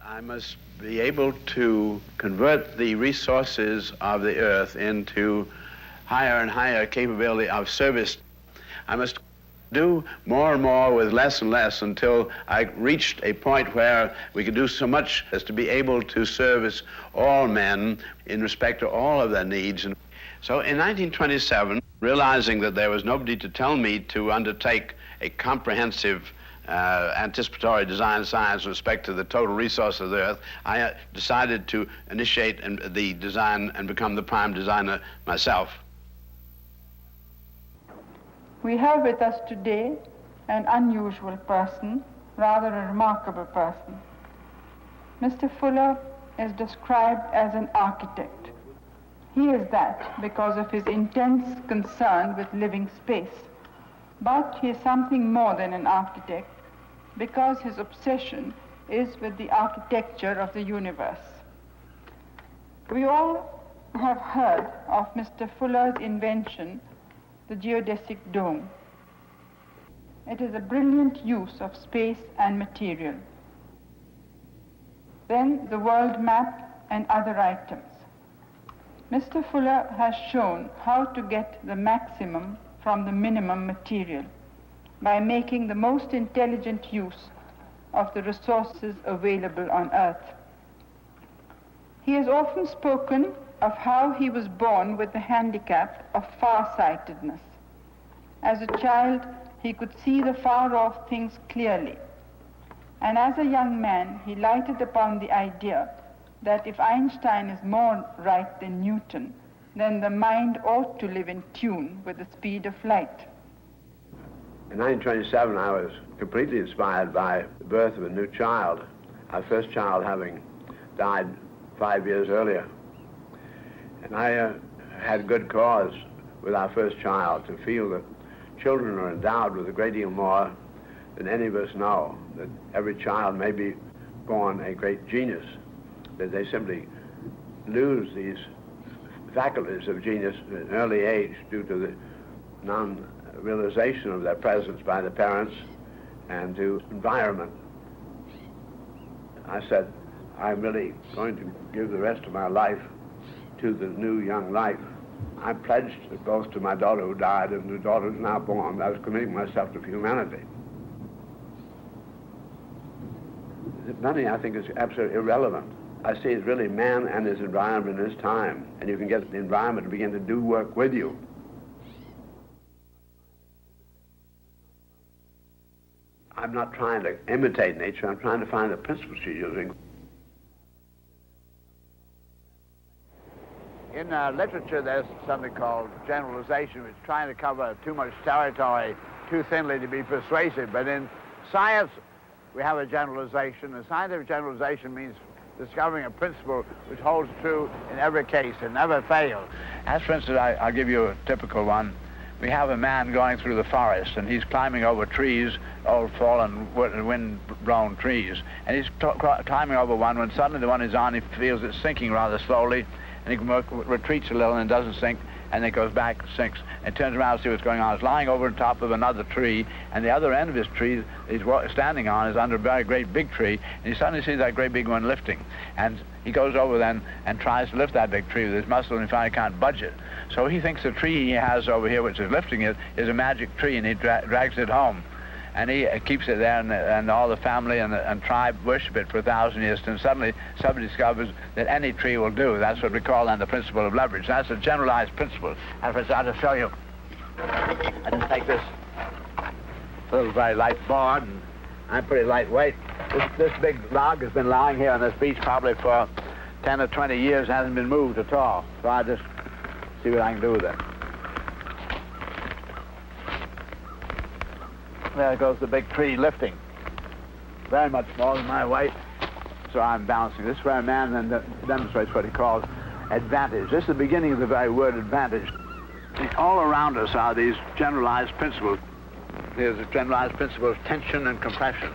I must be able to convert the resources of the earth into higher and higher capability of service. I must do more and more with less and less until I reached a point where we could do so much as to be able to service all men in respect to all of their needs. And so in 1927, realizing that there was nobody to tell me to undertake a comprehensive anticipatory design science with respect to the total resource of the earth, I decided to initiate the design and become the prime designer myself. We have with us today an unusual person, rather a remarkable person. Mr. Fuller is described as an architect. He is that because of his intense concern with living space. But he is something more than an architect, because his obsession is with the architecture of the universe. We all have heard of Mr. Fuller's invention, the geodesic dome. It is a brilliant use of space and material. Then the world map and other items. Mr. Fuller has shown how to get the maximum from the minimum material by making the most intelligent use of the resources available on Earth. He has often spoken of how he was born with the handicap of farsightedness. As a child, he could see the far-off things clearly. And as a young man, he lighted upon the idea that if Einstein is more right than Newton, then the mind ought to live in tune with the speed of light. In 1927, I was completely inspired by the birth of a new child, our first child having died 5 years earlier. And I had good cause with our first child to feel that children are endowed with a great deal more than any of us know, that every child may be born a great genius, that they simply lose these faculties of genius at an early age due to the non-realization of their presence by the parents and to environment. I said, I'm really going to give the rest of my life to the new young life. I pledged both to my daughter who died and the daughter who's now born. I was committing myself to humanity. Money, I think, is absolutely irrelevant. I see it's really man and his environment in his time, and you can get the environment to begin to do work with you. I'm not trying to imitate nature, I'm trying to find the principles she's using. In literature, there's something called generalization, which is trying to cover too much territory too thinly to be persuasive. But in science, we have a generalization. A scientific generalization means discovering a principle which holds true in every case and never fails. As for instance, I'll give you a typical one. We have a man going through the forest, and he's climbing over trees, old fallen wind-blown trees, and he's climbing over one when suddenly the one he's on, he feels it sinking rather slowly, and he retreats a little and it doesn't sink, and it goes back, sinks, and turns around to see what's going on. He's lying over the top of another tree, and the other end of his tree he's standing on is under a very great big tree, and he suddenly sees that great big one lifting. And he goes over then and tries to lift that big tree with his muscle, and he finally can't budge it. So he thinks the tree he has over here, which is lifting it, is a magic tree, and he drags it home. And he keeps it there, and all the family and tribe worship it for 1,000 years, and suddenly somebody discovers that any tree will do. That's what we call then the principle of leverage. That's a generalized principle. And for I'll just show you. I just take this little very light board, and I'm pretty lightweight. This big log has been lying here on this beach probably for 10 or 20 years, hasn't been moved at all. So I'll just see what I can do with it. There goes the big tree lifting. Very much more than my weight. So I'm balancing. This is where a man then demonstrates what he calls advantage. This is the beginning of the very word advantage. All around us are these generalized principles. There's a generalized principle of tension and compression.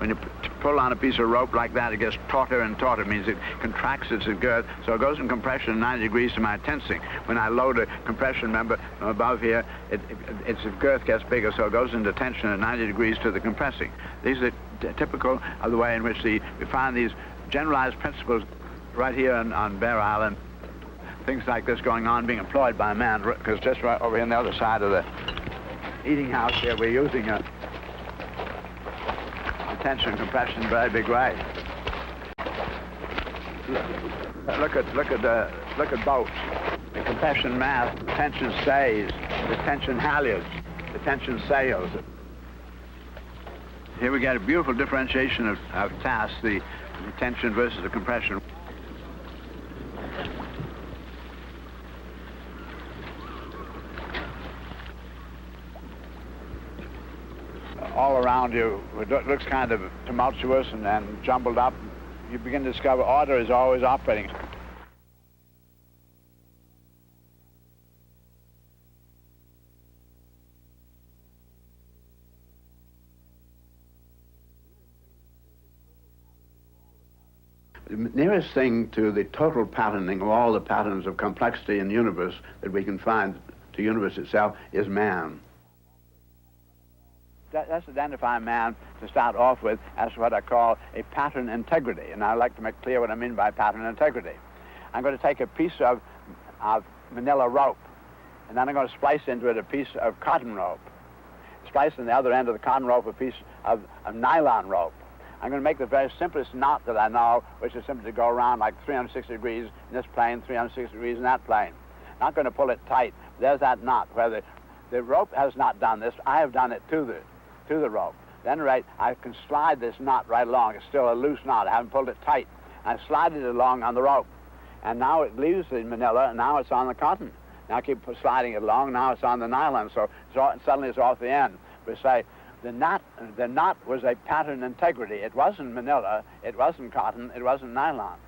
when you pull on a piece of rope like that, it gets tauter and tauter. It means it contracts its girth, so it goes in compression 90 degrees to my tensing. When I load a compression member from above here, its girth gets bigger, so it goes into tension at 90 degrees to the compressing. These are typical of the way in which we find these generalized principles right here on Bear Island. Things like this going on, being employed by man, because just right over here on the other side of the eating house here, we're using a tension compression very big way. Look at boats. The compression mast, the tension stays, the tension halyards, the tension sails. Here we get a beautiful differentiation of tasks, the tension versus the compression. All around you, it looks kind of tumultuous and jumbled up. You begin to discover order is always operating. The nearest thing to the total patterning of all the patterns of complexity in the universe that we can find to the universe itself is man. Let's identify man to start off with as what I call a pattern integrity, and I'd like to make clear what I mean by pattern integrity. I'm going to take a piece of manila rope, and then I'm going to splice into it a piece of cotton rope. Splice on the other end of the cotton rope a piece of nylon rope. I'm going to make the very simplest knot that I know, which is simply to go around like 360 degrees in this plane, 360 degrees in that plane. Not going to pull it tight. There's that knot where the rope has not done this. I have done it to the rope. Then I can slide this knot right along. It's still a loose knot. I haven't pulled it tight. I slide it along on the rope. And now it leaves the manila, and now it's on the cotton. Now I keep sliding it along. Now it's on the nylon, so suddenly it's off the end. We say the knot was a pattern integrity. It wasn't manila. It wasn't cotton. It wasn't nylon.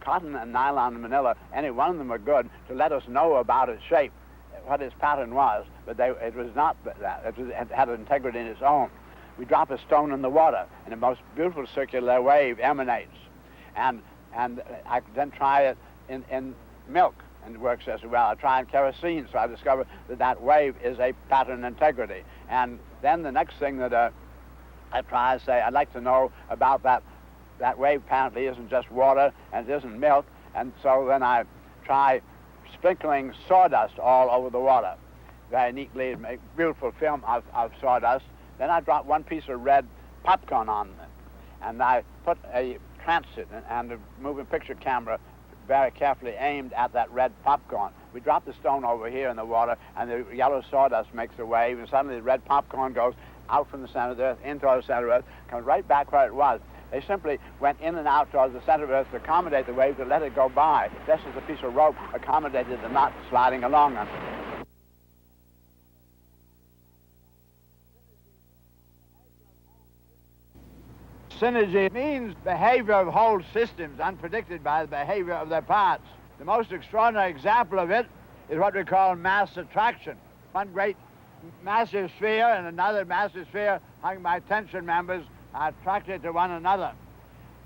Cotton and nylon and manila, any one of them are good to let us know about its shape, what its pattern was, but it was not that. It had an integrity in its own. We drop a stone in the water, and a most beautiful circular wave emanates. And I then try it in milk, and it works as well. I try in kerosene, so I discover that wave is a pattern integrity. And then the next thing that I try is say, I'd like to know about that wave apparently isn't just water, and it isn't milk, and so then I try sprinkling sawdust all over the water. Very neatly, make beautiful film of sawdust. Then I drop one piece of red popcorn on it, and I put a transit and a moving picture camera very carefully aimed at that red popcorn. We drop the stone over here in the water, and the yellow sawdust makes a wave, and suddenly the red popcorn goes out from the center of the earth, into the center of the earth, comes right back where it was. They simply went in and out towards the center of the earth to accommodate the wave, to let it go by, just as a piece of rope accommodated the knot sliding along on it. Synergy means behavior of whole systems unpredicted by the behavior of their parts. The most extraordinary example of it is what we call mass attraction. One great massive sphere and another massive sphere hung by tension members are attracted to one another.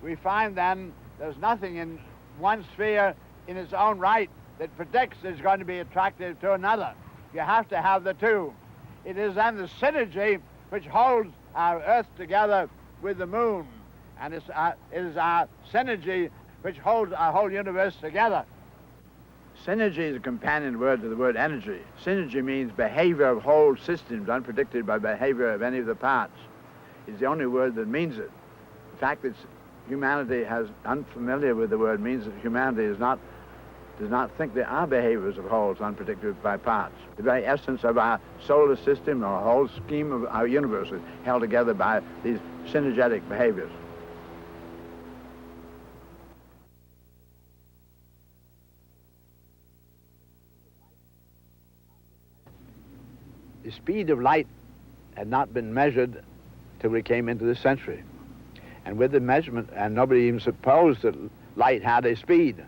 We find then there's nothing in one sphere in its own right that predicts it's going to be attractive to another. You have to have the two. It is then the synergy which holds our Earth together with the moon, and it is our synergy which holds our whole universe together. Synergy is a companion word to the word energy. Synergy means behavior of whole systems unpredicted by behavior of any of the parts. It's the only word that means it. The fact that humanity is unfamiliar with the word means that humanity does not think there are behaviors of wholes unpredicted by parts. The very essence of our solar system or whole scheme of our universe is held together by these synergetic behaviors. The speed of light had not been measured till we came into this century. And with the measurement, and nobody even supposed that light had a speed.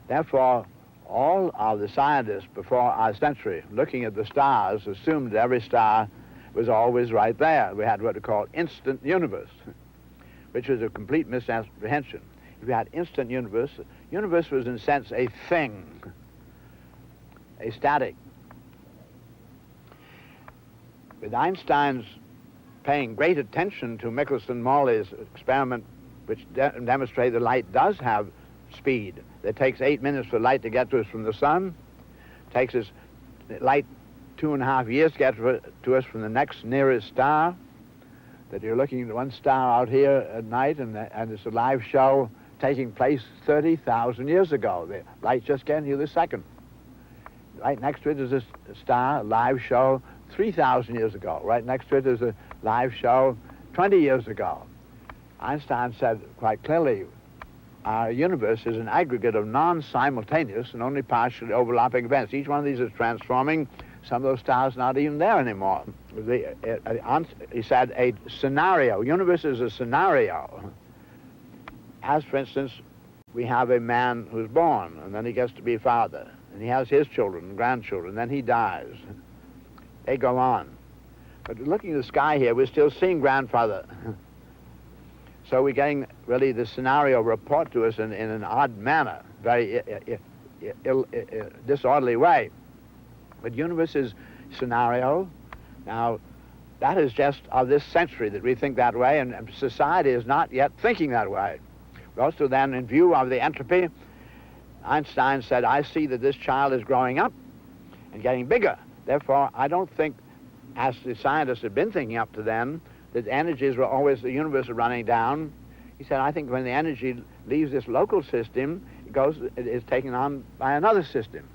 Therefore, all of the scientists before our century, looking at the stars, assumed that every star was always right there. We had what we call instant universe, which was a complete misapprehension. If we had instant universe, universe was in a sense a thing, a static. With Einstein's paying great attention to Michelson-Morley's experiment, which demonstrated the light does have speed. It takes 8 minutes for light to get to us from the sun. It takes us light 2.5 years to get to us from the next nearest star. That you're looking at one star out here at night, and it's a live show taking place 30,000 years ago. The light's just getting here this second. Right next to it is a star, a live show 3,000 years ago. Right next to it is a live show 20 years ago. Einstein said quite clearly, our universe is an aggregate of non-simultaneous and only partially overlapping events. Each one of these is transforming. Some of those stars are not even there anymore. He said a scenario. Universe is a scenario. As, for instance, we have a man who's born, and then he gets to be a father, and he has his children and grandchildren, and then he dies. They go on. But looking at the sky here, we're still seeing grandfather. So we're getting really the scenario report to us in an odd manner, very disorderly way. But universe is scenario. Now, that is just of this century that we think that way, and society is not yet thinking that way. We also then, in view of the entropy, Einstein said, I see that this child is growing up and getting bigger. Therefore, I don't think, as the scientists had been thinking up to then, that energies were always, the universe is running down. He said, I think when the energy leaves this local system, it is taken on by another system.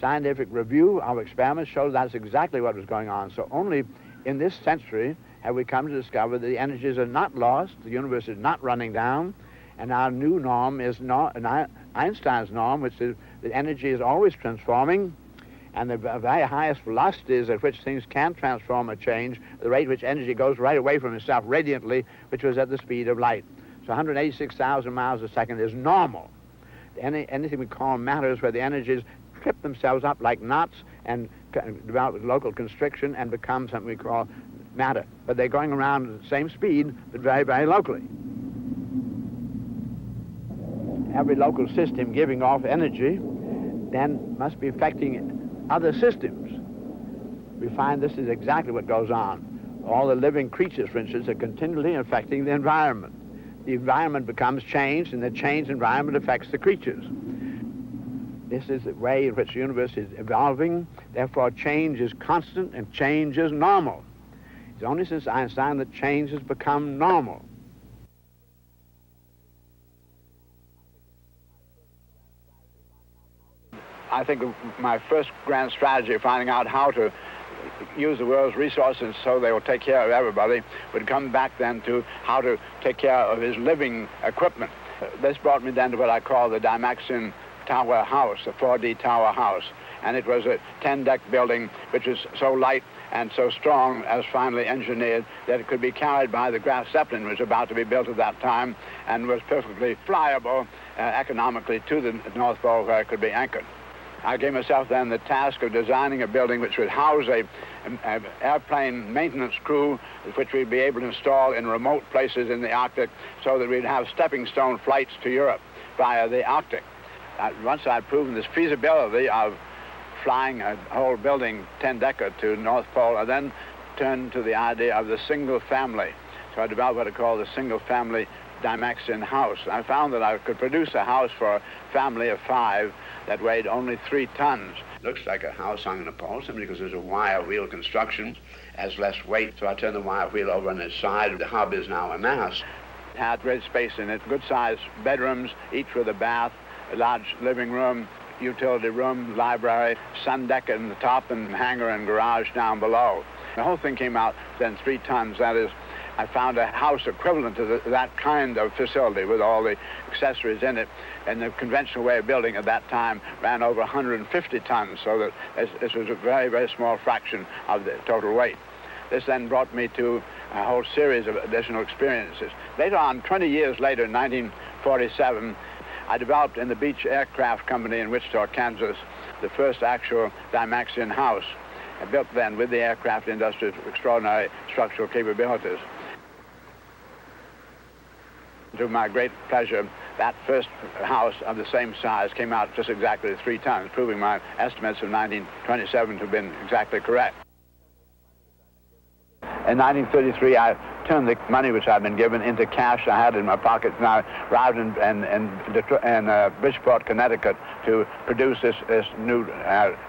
Scientific review of experiments showed that's exactly what was going on. So only in this century have we come to discover that the energies are not lost, the universe is not running down, and our new norm is not Einstein's norm, which is that energy is always transforming, and the very highest velocities at which things can transform or change, the rate at which energy goes right away from itself radiantly, which was at the speed of light. So 186,000 miles a second is normal. Anything we call matter is where the energies trip themselves up like knots and develop local constriction and become something we call matter. But they're going around at the same speed, but very, very locally. Every local system giving off energy then must be affecting other systems. We find this is exactly what goes on. All the living creatures, for instance, are continually affecting the environment. The environment becomes changed, and the changed environment affects the creatures. This is the way in which the universe is evolving. Therefore, change is constant and change is normal. It's only since Einstein that change has become normal. I think my first grand strategy of finding out how to use the world's resources so they will take care of everybody would come back then to how to take care of his living equipment. This brought me then to what I call the Dymaxion Tower House, the 4D Tower House. And it was a 10-deck building which was so light and so strong as finally engineered that it could be carried by the Graf Zeppelin, which was about to be built at that time, and was perfectly flyable economically to the North Pole where it could be anchored. I gave myself then the task of designing a building which would house an airplane maintenance crew, which we'd be able to install in remote places in the Arctic so that we'd have stepping stone flights to Europe via the Arctic. Once I'd proven this feasibility of flying a whole building 10-decker to North Pole, I then turned to the idea of the single family. So I developed what I call the single family Dymaxion house. I found that I could produce a house for a family of 5 that weighed only 3 tons. Looks like a house hung on a pole simply because there's a wire wheel construction, has less weight. So I turned the wire wheel over on its side. The hub is now a mast. It had great space in it, good-sized bedrooms, each with a bath, a large living room, utility room, library, sun deck in the top, and hangar and garage down below. The whole thing came out then 3 tons. That is, I found a house equivalent to that kind of facility with all the accessories in it. And the conventional way of building at that time ran over 150 tons, so that this was a very, very small fraction of the total weight. This then brought me to a whole series of additional experiences. Later on, 20 years later, in 1947, I developed in the Beach Aircraft Company in Wichita, Kansas, the first actual Dymaxion house. built then with the aircraft industry's extraordinary structural capabilities. To my great pleasure, that first house of the same size came out just exactly 3 tons, proving my estimates of 1927 to have been exactly correct. In 1933, I turned the money which I'd been given into cash I had in my pocket, and I arrived in Bridgeport, Connecticut, to produce this new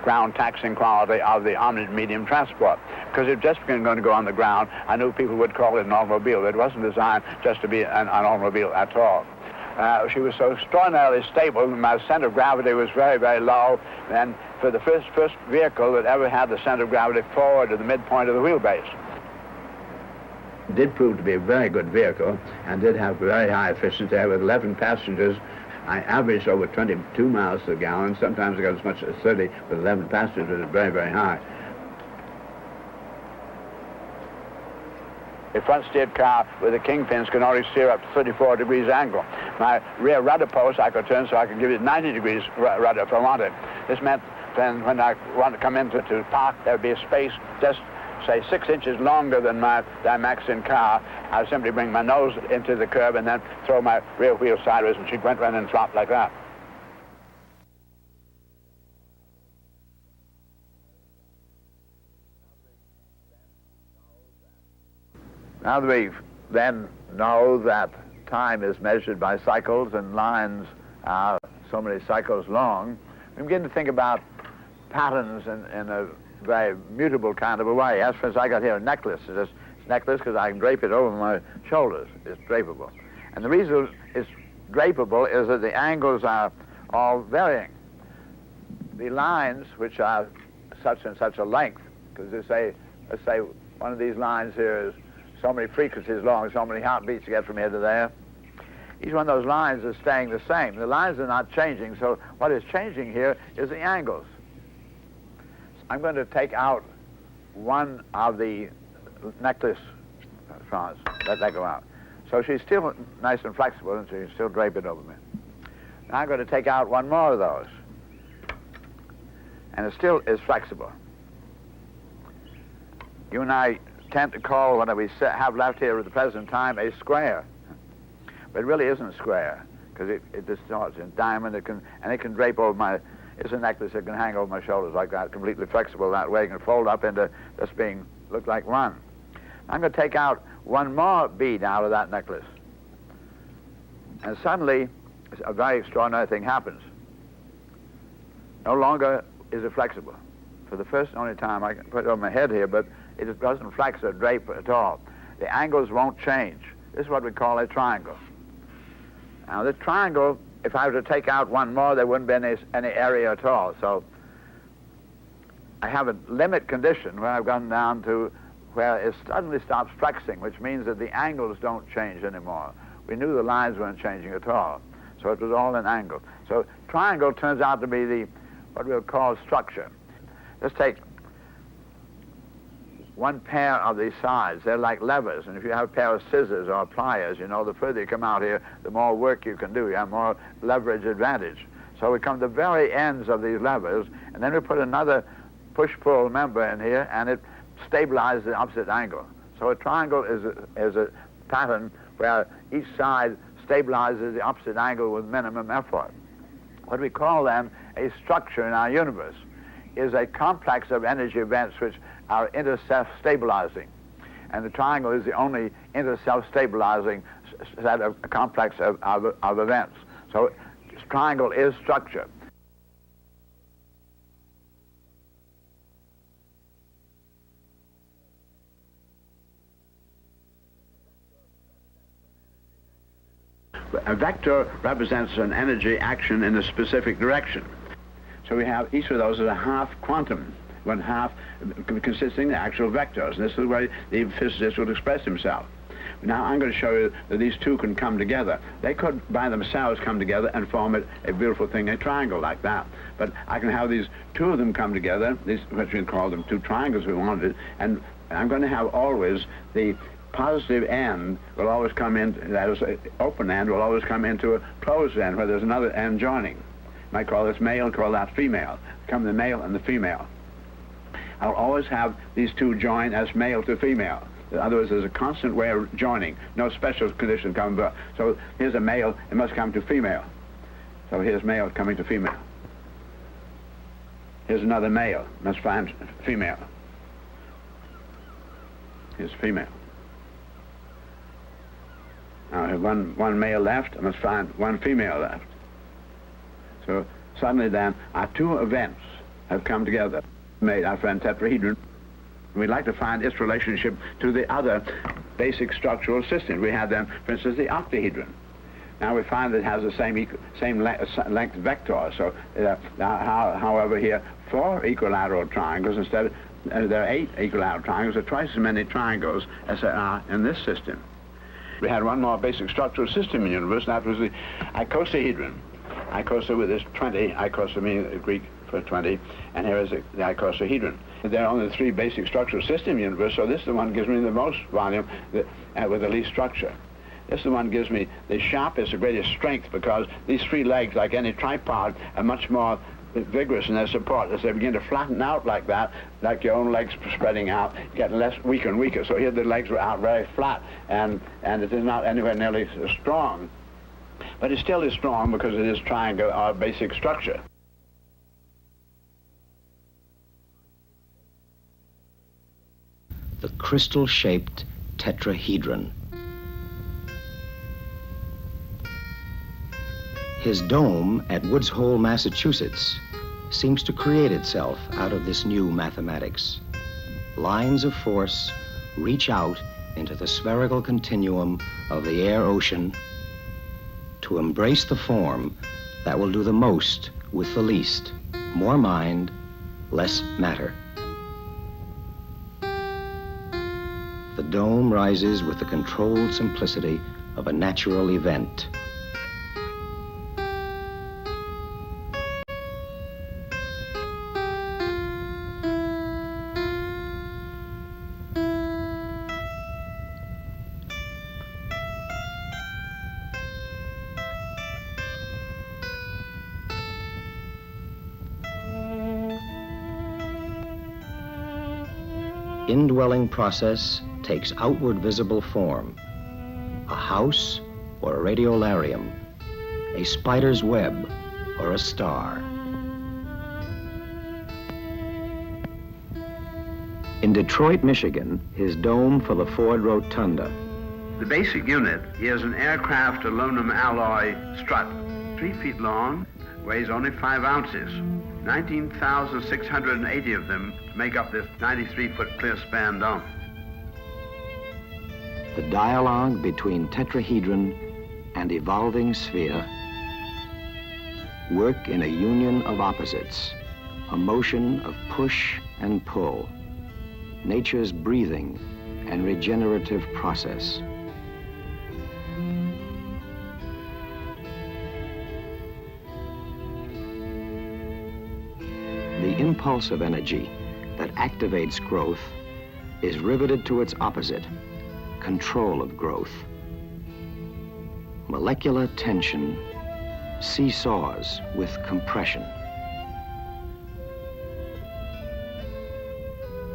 ground taxing quality of the omni-medium transport. Because it just began going to go on the ground, I knew people would call it an automobile. It wasn't designed just to be an automobile at all. She was so extraordinarily stable, and my center of gravity was very, very low. And for the first vehicle that ever had the center of gravity forward to the midpoint of the wheelbase. It did prove to be a very good vehicle and did have very high efficiency. With 11 passengers, I averaged over 22 miles per gallon. Sometimes I got as much as 30 with 11 passengers, which is very, very high. A front-steered car with the kingpins can only steer up to 34 degrees angle. My rear rudder post I could turn so I could give it 90 degrees rudder if I wanted. This meant then when I wanted to come into to park, there would be a space just, say, 6 inches longer than my Dymaxion car. I would simply bring my nose into the curb and then throw my rear wheel sideways, and she went right and flopped like that. Now that we then know that time is measured by cycles and lines are so many cycles long, we begin to think about patterns in a very mutable kind of a way. As for instance, I got here a necklace. It's a necklace because I can drape it over my shoulders. It's drapable. And the reason it's drapable is that the angles are all varying. The lines, which are such and such a length, because let's say one of these lines here is so many frequencies long, so many heartbeats you get from here to there. Each one of those lines is staying the same. The lines are not changing, so what is changing here is the angles. I'm going to take out one of the necklace strands. Let that go out. So she's still nice and flexible, and she can still drape it over me. Now I'm going to take out one more of those. And it still is flexible. You and I tend to call what we have left here at the present time a square. But it really isn't a square, because it distorts in diamond, it can drape over my, it's a necklace that can hang over my shoulders like that, completely flexible that way. It can fold up into just look like one. I'm going to take out one more bead out of that necklace. And suddenly, a very extraordinary thing happens. No longer is it flexible. For the first and only time, I can put it on my head here, but it doesn't flex or drape at all. The angles won't change. This is what we call a triangle. Now, this triangle, if I were to take out one more, there wouldn't be any area at all. So I have a limit condition where I've gone down to where it suddenly stops flexing, which means that the angles don't change anymore. We knew the lines weren't changing at all. So it was all an angle. So triangle turns out to be what we'll call structure. Let's take one pair of these sides. They're like levers, and if you have a pair of scissors or pliers, you know, the further you come out here, the more work you can do. You have more leverage advantage. So we come to the very ends of these levers, and then we put another push-pull member in here, and it stabilizes the opposite angle. So a triangle is a pattern where each side stabilizes the opposite angle with minimum effort. What we call then a structure in our universe is a complex of energy events which are inter-self-stabilizing. And the triangle is the only inter-self-stabilizing set of complex of events. So triangle is structure. A vector represents an energy action in a specific direction. So we have each of those as a half quantum, one half consisting of actual vectors. And this is the way the physicist would express himself. Now I'm going to show you that these two can come together. They could by themselves come together and form a beautiful thing, a triangle like that. But I can have these two of them come together, these, what we call them two triangles we wanted, and I'm going to have always the positive end will always come in, that is, open end will always come into a closed end where there's another end joining. You might call this male and call that female. Come the male and the female. I'll always have these two join as male to female. In other words, there's a constant way of joining. No special condition comes up. So here's a male, it must come to female. So here's male coming to female. Here's another male, must find female. Here's female. Now I have one male left, I must find one female left. So suddenly then, our two events have come together, made our friend tetrahedron. We'd like to find its relationship to the other basic structural systems. We have then, for instance, the octahedron. Now we find that it has the same length vector. So however here, 4 equilateral triangles instead of, there are 8 equilateral triangles, there are twice as many triangles as there are in this system. We had one more basic structural system in the universe, and that was the icosahedron. Icosa with this 20, icosa meaning Greek for 20, and here is the icosahedron. There are only 3 basic structural systems in the universe, so this is the one that gives me the most volume with the least structure. This is the one that gives me the sharpest, the greatest strength, because these 3 legs, like any tripod, are much more vigorous in their support. As they begin to flatten out like that, like your own legs spreading out, get weaker and weaker. So here the legs were out very flat, and it is not anywhere nearly as strong. But it still is strong because it is triangle, our basic structure. The crystal-shaped tetrahedron. His dome at Woods Hole, Massachusetts, seems to create itself out of this new mathematics. Lines of force reach out into the spherical continuum of the air-ocean to embrace the form that will do the most with the least. More mind, less matter. The dome rises with the controlled simplicity of a natural event. Indwelling process takes outward visible form. A house or a radiolarium, a spider's web or a star. In Detroit, Michigan, his dome for the Ford Rotunda. The basic unit is an aircraft aluminum alloy strut, 3 feet long, weighs only 5 ounces. 19,680 of them make up this 93-foot clear span dome. The dialogue between tetrahedron and evolving sphere work in a union of opposites, a motion of push and pull, nature's breathing and regenerative process. The impulse of energy that activates growth is riveted to its opposite, control of growth. Molecular tension seesaws with compression.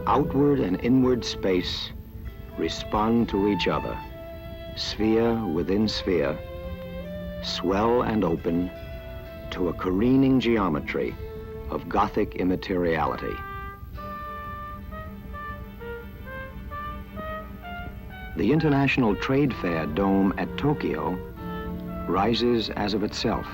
Outward and inward space respond to each other, sphere within sphere, swell and open to a careening geometry of Gothic immateriality. The International Trade Fair dome at Tokyo rises as of itself.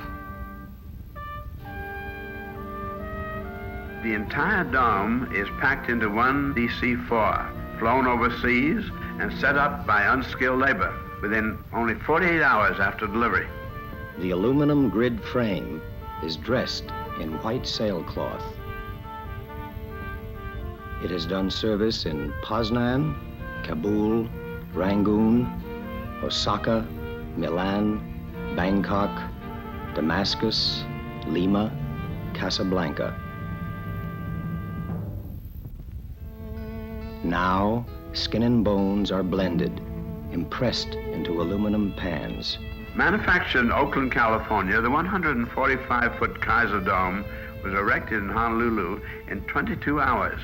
The entire dome is packed into one DC-4, flown overseas and set up by unskilled labor within only 48 hours after delivery. The aluminum grid frame is dressed in white sailcloth. It has done service in Poznan, Kabul, Rangoon, Osaka, Milan, Bangkok, Damascus, Lima, Casablanca. Now, skin and bones are blended, impressed into aluminum pans. Manufactured in Oakland, California, the 145-foot Kaiser Dome was erected in Honolulu in 22 hours.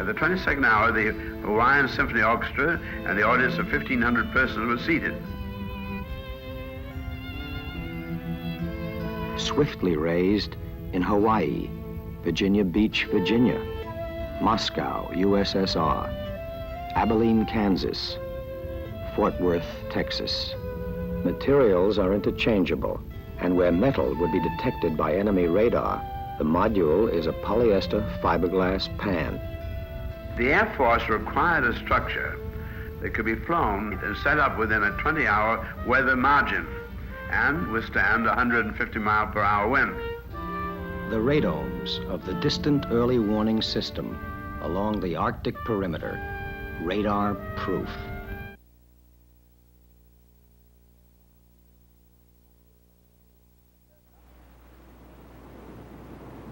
At the 22nd hour, the Hawaiian Symphony Orchestra and the audience of 1,500 persons were seated. Swiftly raised in Hawaii, Virginia Beach, Virginia, Moscow, USSR, Abilene, Kansas, Fort Worth, Texas. Materials are interchangeable, and where metal would be detected by enemy radar, the module is a polyester fiberglass pan. The Air Force required a structure that could be flown and set up within a 20-hour weather margin and withstand 150-mile-per-hour wind. The radomes of the distant early warning system along the Arctic perimeter, radar-proof.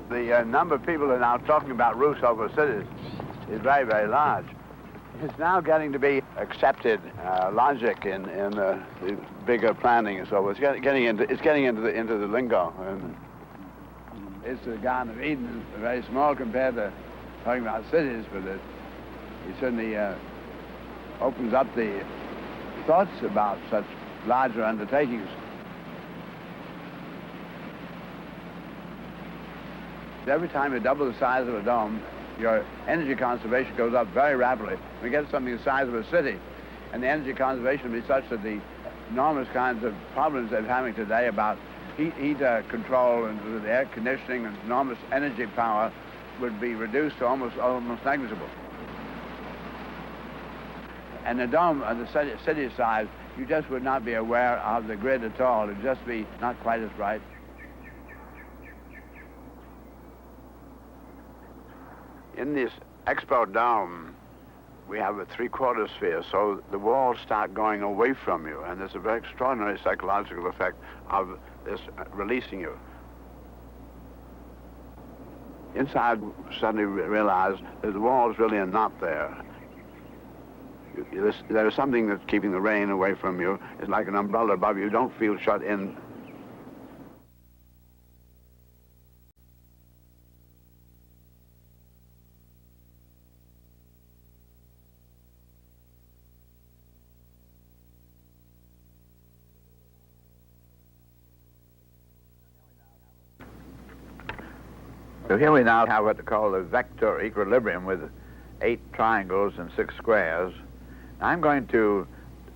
The number of people who are now talking about roofs over cities is very, very large. It's now getting to be accepted logic in the bigger planning and so forth. It's getting into the lingo. And it's the Garden of Eden. It's very small compared to talking about cities, but it certainly opens up the thoughts about such larger undertakings. Every time you double the size of a dome, your energy conservation goes up very rapidly. We get something the size of a city, and the energy conservation will be such that the enormous kinds of problems they're having today about heat control and with air conditioning and enormous energy power would be reduced to almost negligible. And the dome on the city size, you just would not be aware of the grid at all. It would just be not quite as bright. In this expo dome, we have a three-quarter sphere, so the walls start going away from you, and there's a very extraordinary psychological effect of this releasing you. Inside, suddenly realize that the walls really are not there. There is something that's keeping the rain away from you. It's like an umbrella above you. You don't feel shut in. So here we now have what they call the vector equilibrium with 8 triangles and 6 squares. I'm going to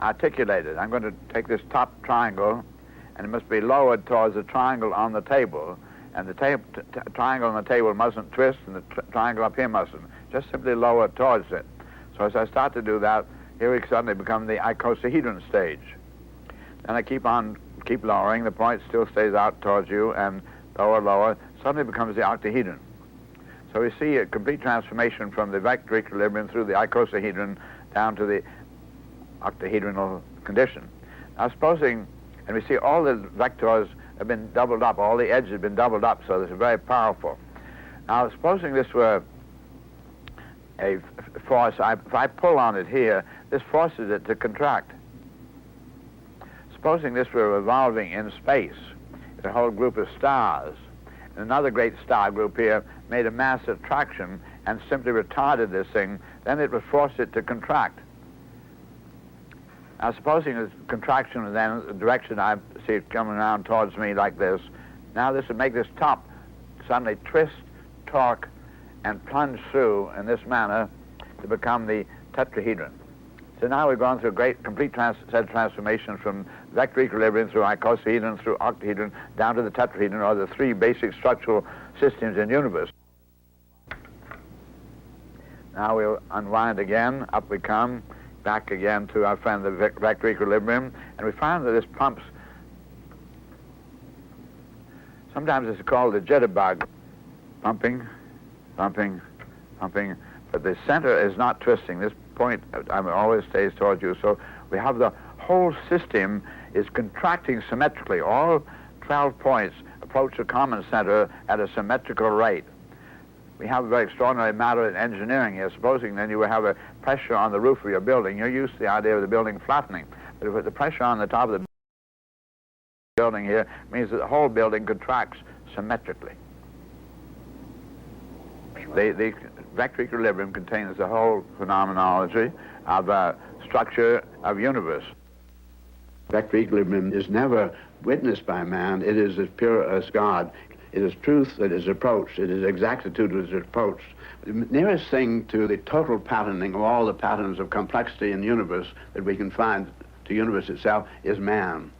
articulate it. I'm going to take this top triangle, and it must be lowered towards the triangle on the table, and the triangle on the table mustn't twist, and the triangle up here mustn't. Just simply lower towards it. So as I start to do that, here we suddenly become the icosahedron stage. Then I keep lowering. The point still stays out towards you, and lower, suddenly becomes the octahedron. So we see a complete transformation from the vector equilibrium through the icosahedron down to the octahedronal condition. Now supposing, and we see all the vectors have been doubled up, all the edges have been doubled up, so this is very powerful. Now supposing this were a force, if I pull on it here, this forces it to contract. Supposing this were revolving in space, a whole group of stars, and another great star group here made a mass attraction and simply retarded this thing, then it would force it to contract. Now supposing this contraction, then the direction I see it coming around towards me like this, now this would make this top suddenly twist, torque, and plunge through in this manner to become the tetrahedron. So now we've gone through a great, complete set transformation from vector equilibrium through icosahedron, through octahedron, down to the tetrahedron, or the 3 basic structural systems in the universe. Now we'll unwind again, up we come, back again to our friend the vector equilibrium, and we find that this pumps, sometimes it's called the jitterbug, pumping, pumping, pumping, but the center is not twisting. This point always stays towards you, so we have the whole system is contracting symmetrically. All 12 points approach the common center at a symmetrical rate. We have a very extraordinary matter in engineering here. Supposing then you would have a pressure on the roof of your building, you're used to the idea of the building flattening, but if the pressure on the top of the building here means that the whole building contracts symmetrically. The Vector equilibrium contains the whole phenomenology of structure of universe. Vector equilibrium is never witnessed by man. It is as pure as God. It is truth that is approached. It is exactitude that is approached. The nearest thing to the total patterning of all the patterns of complexity in the universe that we can find to the universe itself is man.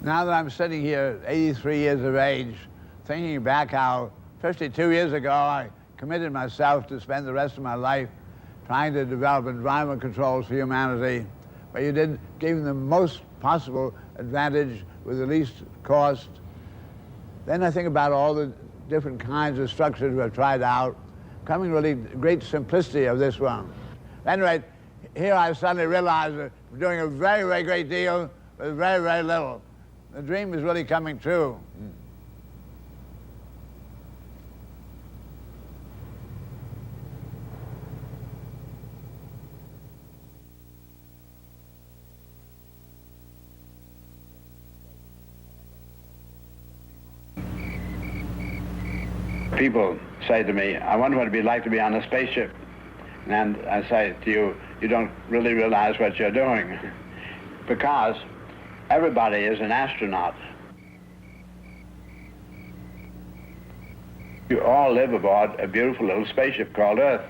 Now that I'm sitting here at 83 years of age, thinking back how 52 years ago I committed myself to spend the rest of my life trying to develop environment controls for humanity, but you did give them the most possible advantage with the least cost. Then I think about all the different kinds of structures we've tried out, coming really great simplicity of this one. At any rate, here I suddenly realized that we're doing a very, very great deal with very, very little. The dream is really coming true. People say to me, I wonder what it'd be like to be on a spaceship. And I say to you, you don't really realize what you're doing. Because everybody is an astronaut. You all live aboard a beautiful little spaceship called Earth.